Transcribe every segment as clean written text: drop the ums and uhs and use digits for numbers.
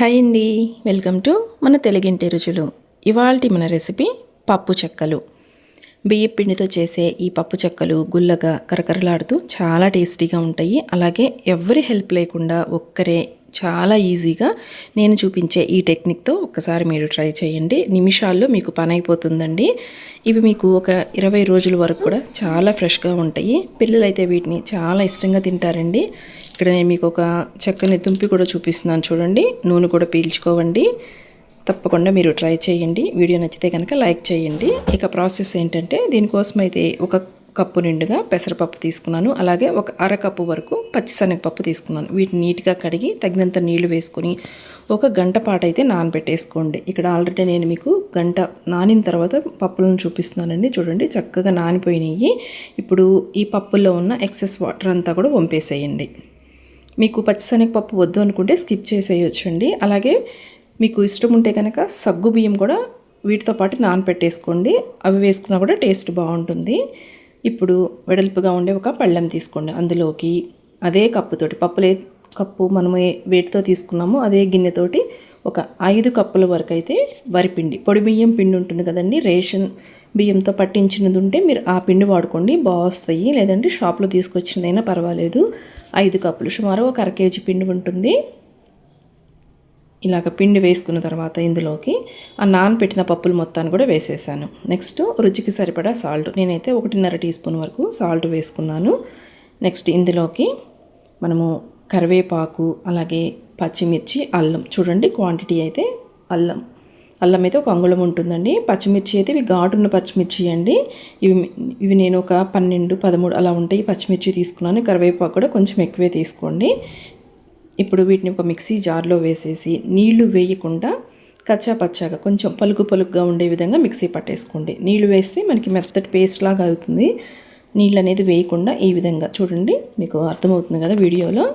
Hi అండి, welcome to మన తెలుగింటి రుచులు. ఇవాల్టి మన రెసిపీ పప్పు చెక్కలు. బియ్యం పిండితో చేసే ఈ పప్పు చెక్కలు గుల్లగా కరకరలాడుతూ చాలా టేస్టీగా ఉంటాయి. అలాగే ఎవరి హెల్ప్ లేకుండా ఒక్కరే చాలా ఈజీగా నేను చూపించే ఈ టెక్నిక్తో ఒక్కసారి మీరు ట్రై చేయండి. నిమిషాల్లో మీకు పని అయిపోతుందండి. ఇవి మీకు ఒక 20 రోజుల వరకు కూడా చాలా ఫ్రెష్గా ఉంటాయి. పిల్లలైతే వీటిని చాలా ఇష్టంగా తింటారండి. ఇక్కడ నేను మీకు ఒక చెక్కని తుంపి కూడా చూపిస్తున్నాను చూడండి. నూనె కూడా పీల్చుకోవండి. తప్పకుండా మీరు ట్రై చేయండి. వీడియో నచ్చితే కనుక లైక్ చేయండి. ఇక ప్రాసెస్ ఏంటంటే, దీనికోసం అయితే ఒక కప్పు నిండుగా పెసరపప్పు తీసుకున్నాను. అలాగే ఒక అరకప్పు వరకు పచ్చిశనగపప్పు తీసుకున్నాను. వీటిని నీట్గా కడిగి తగినంత నీళ్లు వేసుకొని ఒక గంట పాటు అయితే నానబెట్టేసుకోండి. ఇక్కడ ఆల్రెడీ నేను మీకు గంట నానిన తర్వాత పప్పులను చూపిస్తున్నానండి. చూడండి, చక్కగా నానిపోయినాయి. ఇప్పుడు ఈ పప్పుల్లో ఉన్న ఎక్సెస్ వాటర్ అంతా కూడా వంపేసేయండి. మీకు పచ్చిశనగపప్పు వద్దు అనుకుంటే స్కిప్ చేసేయొచ్చండి. అలాగే మీకు ఇష్టం ఉంటే కనుక సగ్గు బియ్యం కూడా వీటితో పాటు నానపెట్టేసుకోండి. అవి వేసుకున్నా కూడా టేస్ట్ బాగుంటుంది. ఇప్పుడు వెడల్పుగా ఉండే ఒక పళ్ళెం తీసుకోండి. అందులోకి అదే కప్పుతోటి పప్పులే కప్పు మనము వేటితో తీసుకున్నామో అదే గిన్నెతోటి ఒక 5 కప్పుల వరకు అయితే వరిపిండి, పొడి బియ్యం పిండి ఉంటుంది కదండి, రేషన్ బియ్యంతో పట్టించినది ఉంటే మీరు ఆ పిండి వాడుకోండి, బాగుస్తాయి. లేదంటే షాప్లో తీసుకొచ్చినదైనా పర్వాలేదు. 5 కప్పులు సుమారు ఒక అర కేజీ పిండి ఉంటుంది. ఇలాగ పిండి వేసుకున్న తర్వాత ఇందులోకి ఆ నానబెట్టిన పప్పులు మొత్తాన్ని కూడా వేసేసాను. నెక్స్ట్ రుచికి సరిపడా సాల్ట్, నేనైతే 1.5 టీ స్పూన్ వరకు సాల్ట్ వేసుకున్నాను. నెక్స్ట్ ఇందులోకి మనము కరివేపాకు, అలాగే పచ్చిమిర్చి, అల్లం, చూడండి క్వాంటిటీ అయితే అల్లం అయితే ఒక అంగుళం ఉంటుందండి. పచ్చిమిర్చి అయితే ఇవి ఘాటున్న పచ్చిమిర్చి అండి. ఇవి నేను ఒక 12, 13 అలా ఉంటాయి పచ్చిమిర్చి తీసుకున్నాను. కరివేపాకు కూడా కొంచెం ఎక్కువే తీసుకోండి. ఇప్పుడు వీటిని ఒక మిక్సీ జార్లో వేసేసి నీళ్లు వేయకుండా కచ్చా పచ్చాగా కొంచెం పలుకుగా ఉండే విధంగా మిక్సీ పట్టేసుకోండి. నీళ్లు వేస్తే మనకి మెత్తటి పేస్ట్ లాగా అవుతుంది. నీళ్ళు అనేది వేయకుండా ఈ విధంగా చూడండి, మీకు అర్థమవుతుంది కదా వీడియోలో.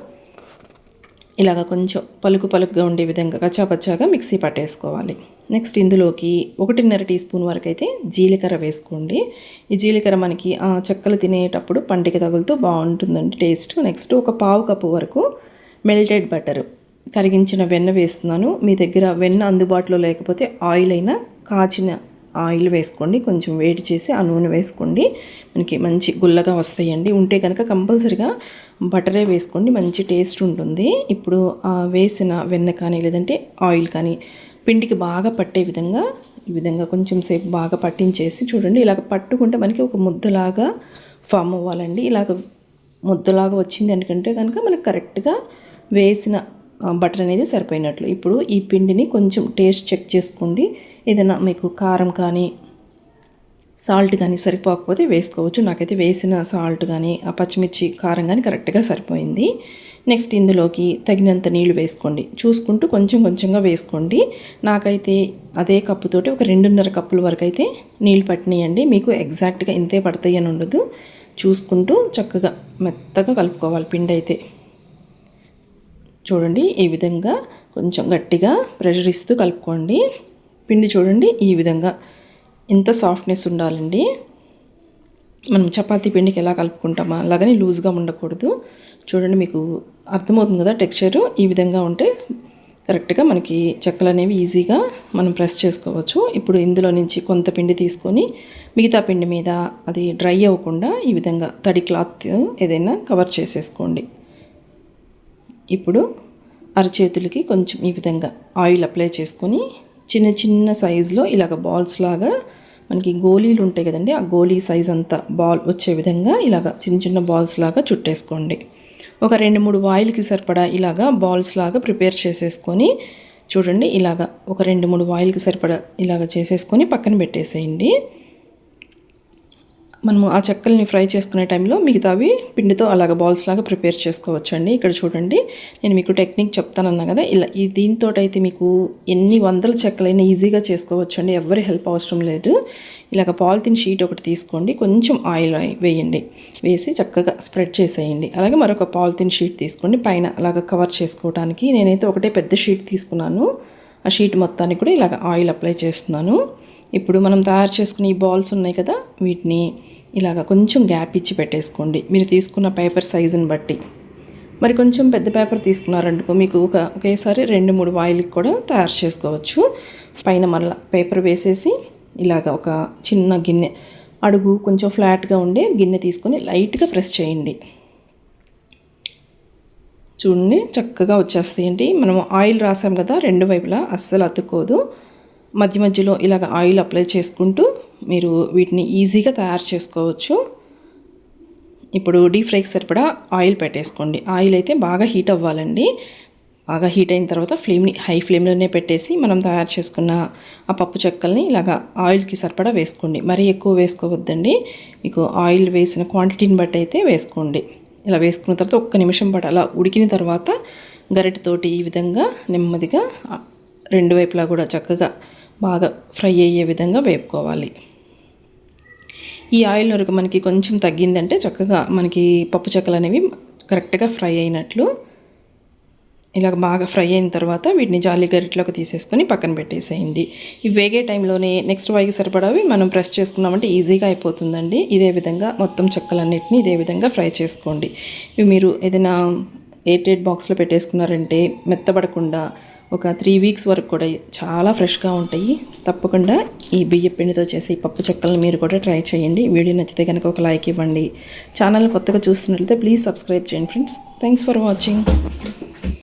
ఇలాగ కొంచెం పలుకుగా ఉండే విధంగా కచ్చా పచ్చాగా మిక్సీ పట్టేసుకోవాలి. నెక్స్ట్ ఇందులోకి 1.5 టీ స్పూన్ వరకు అయితే జీలకర్ర వేసుకోండి. ఈ జీలకర్ర మనకి చెక్కలు తినేటప్పుడు పంటికి తగులుతూ బాగుంటుందండి టేస్ట్. నెక్స్ట్ ఒక పావు కప్పు వరకు మెల్టెడ్ బటర్, కరిగించిన వెన్న వేస్తున్నాను. మీ దగ్గర వెన్న అందుబాటులో లేకపోతే ఆయిల్ అయినా, కాచిన ఆయిల్ వేసుకోండి. కొంచెం వేడి చేసి ఆ నూనె వేసుకోండి, మనకి మంచి గుల్లగా వస్తాయండి. ఉంటే కనుక కంపల్సరిగా బటరే వేసుకోండి, మంచి టేస్ట్ ఉంటుంది. ఇప్పుడు వేసిన వెన్న కానీ లేదంటే ఆయిల్ కానీ పిండికి బాగా పట్టే విధంగా ఈ విధంగా కొంచెం సేపు బాగా పట్టించేసి చూడండి, ఇలాగ పట్టుకుంటే మనకి ఒక ముద్దలాగా ఫామ్ అవ్వాలండి. ఇలాగ ముద్దలాగా వచ్చింది అనుకుంటే కనుక మనకు కరెక్ట్గా వేసిన బటర్ అనేది సరిపోయినట్లు. ఇప్పుడు ఈ పిండిని కొంచెం టేస్ట్ చెక్ చేసుకోండి. ఏదైనా మీకు కారం కానీ సాల్ట్ కానీ సరిపోకపోతే వేసుకోవచ్చు. నాకైతే వేసిన సాల్ట్ కానీ ఆ పచ్చిమిర్చి కారం కానీ కరెక్ట్గా సరిపోయింది. నెక్స్ట్ ఇందులోకి తగినంత నీళ్లు వేసుకోండి. చూసుకుంటూ కొంచెంగా వేసుకోండి. నాకైతే అదే కప్పుతోటి ఒక 2.5 కప్పుల వరకు అయితే నీళ్ళు పట్టినాయండి. మీకు ఎగ్జాక్ట్గా ఇంతే పడతాయి అని ఉండదు. చూసుకుంటూ చక్కగా మెత్తగా కలుపుకోవాలి పిండి అయితే. చూడండి, ఈ విధంగా కొంచెం గట్టిగా ప్రెషర్ ఇస్తూ కలుపుకోండి. పిండి చూడండి ఈ విధంగా ఎంత సాఫ్ట్నెస్ ఉండాలండి. మనం చపాతీ పిండికి ఎలా కలుపుకుంటామో అలాగని లూజ్గా ఉండకూడదు. చూడండి, మీకు అర్థమవుతుంది కదా టెక్స్చరు. ఈ విధంగా ఉంటే కరెక్ట్గా మనకి చెక్కలు అనేవి ఈజీగా మనం ప్రెస్ చేసుకోవచ్చు. ఇప్పుడు ఇందులో నుంచి కొంత పిండి తీసుకొని మిగతా పిండి మీద అది డ్రై అవ్వకుండా ఈ విధంగా తడి క్లాత్ ఏదైనా కవర్ చేసేసుకోండి. ఇప్పుడు అరచేతులకి కొంచెం ఈ విధంగా ఆయిల్ అప్లై చేసుకొని చిన్న సైజులో ఇలాగ బాల్స్ లాగా, మనకి గోళీలు ఉంటాయి కదండి, ఆ గోళీ సైజ్ అంతా బాల్ వచ్చే విధంగా ఇలాగ చిన్న బాల్స్ లాగా చుట్టేసుకోండి. ఒక 2-3 వాయిల్కి సరిపడా ఇలాగా బాల్స్ లాగా ప్రిపేర్ చేసేసుకొని చూడండి, ఇలాగ ఒక 2-3 వాయిల్కి సరిపడా ఇలాగ చేసేసుకొని పక్కన పెట్టేసేయండి. మనము ఆ చెక్కల్ని ఫ్రై చేసుకునే టైంలో మిగతావి పిండితో అలాగ బాల్స్ లాగా ప్రిపేర్ చేసుకోవచ్చండి. ఇక్కడ చూడండి, నేను మీకు టెక్నిక్ చెప్తానన్నా కదా, ఇలా దీంతో అయితే మీకు ఎన్ని వందల చెక్కలైనా ఈజీగా చేసుకోవచ్చండి. ఎవరి హెల్ప్ అవసరం లేదు. ఇలాగ పాలిథిన్ షీట్ ఒకటి తీసుకోండి, కొంచెం ఆయిల్ వేయండి, వేసి చక్కగా స్ప్రెడ్ చేసేయండి. అలాగే మరొక పాలిథిన్ షీట్ తీసుకోండి, పైన అలాగ కవర్ చేసుకోవడానికి. నేనైతే ఒకటే పెద్ద షీట్ తీసుకున్నాను. ఆ షీట్ మొత్తానికి కూడా ఇలాగ ఆయిల్ అప్లై చేస్తున్నాను. ఇప్పుడు మనం తయారు చేసుకునే ఈ బాల్స్ ఉన్నాయి కదా, వీటిని ఇలాగ కొంచెం గ్యాప్ ఇచ్చి పెట్టేసుకోండి. మీరు తీసుకున్న పేపర్ సైజుని బట్టి మరి కొంచెం పెద్ద పేపర్ తీసుకున్నారనుకో మీకు ఒకేసారి 2-3 వాయిల్కి కూడా తయారు చేసుకోవచ్చు. పైన మళ్ళీ పేపర్ వేసేసి ఇలాగ ఒక చిన్న గిన్నె, అడుగు కొంచెం ఫ్లాట్గా ఉండే గిన్నె తీసుకొని లైట్గా ప్రెస్ చేయండి. చూడండి చక్కగా వచ్చేస్తాయండి. మనం ఆయిల్ రాసాం కదా, 2 వైపులా అస్సలు అతుక్కోదు. మధ్య మధ్యలో ఇలాగ ఆయిల్ అప్లై చేసుకుంటూ మీరు వీటిని ఈజీగా తయారు చేసుకోవచ్చు. ఇప్పుడు డీప్ ఫ్రైకి సరిపడా ఆయిల్ పెట్టేసుకోండి. ఆయిల్ అయితే బాగా హీట్ అవ్వాలండి. బాగా హీట్ అయిన తర్వాత ఫ్లేమ్ని హై ఫ్లేమ్లోనే పెట్టేసి మనం తయారు చేసుకున్న ఆ పప్పు చెక్కల్ని ఇలాగా ఆయిల్కి సరిపడా వేసుకోండి. మరీ ఎక్కువ వేసుకోవద్దండి. మీకు ఆయిల్ వేసిన క్వాంటిటీని బట్టి అయితే వేసుకోండి. ఇలా వేసుకున్న తర్వాత 1 నిమిషం పాటు అలా ఉడికిన తర్వాత గరిటెతోటి ఈ విధంగా నెమ్మదిగా 2 వైపులా కూడా చక్కగా బాగా ఫ్రై అయ్యే విధంగా వేపుకోవాలి. ఈ ఆయిల్ వరకు మనకి కొంచెం తగ్గిందంటే చక్కగా మనకి పప్పు చెక్కలు అనేవి కరెక్ట్గా ఫ్రై అయినట్లు. ఇలాగ బాగా ఫ్రై అయిన తర్వాత వీటిని జాలి గరిటెలోకి తీసేసుకొని పక్కన పెట్టేసేయండి. ఇవి వేగే టైంలోనే నెక్స్ట్ వాయికి సరిపడవి మనం ప్రెస్ చేసుకున్నామంటే ఈజీగా అయిపోతుందండి. ఇదే విధంగా మొత్తం చెక్కలన్నిటిని ఇదే విధంగా ఫ్రై చేసుకోండి. ఇవి మీరు ఏదైనా ఎయిర్ బాక్స్లో పెట్టేసుకున్నారంటే మెత్తబడకుండా ఒక 3 వీక్స్ వరకు కూడా చాలా ఫ్రెష్గా ఉంటాయి. తప్పకుండా ఈ బియ్య పిండితో చేసే ఈ పప్పు చెక్కలను మీరు కూడా ట్రై చేయండి. వీడియో నచ్చితే కనుక ఒక లైక్ ఇవ్వండి. ఛానల్ కొత్తగా చూస్తున్నట్లయితే ప్లీజ్ సబ్స్క్రైబ్ చేయండి ఫ్రెండ్స్. Thanks for watching.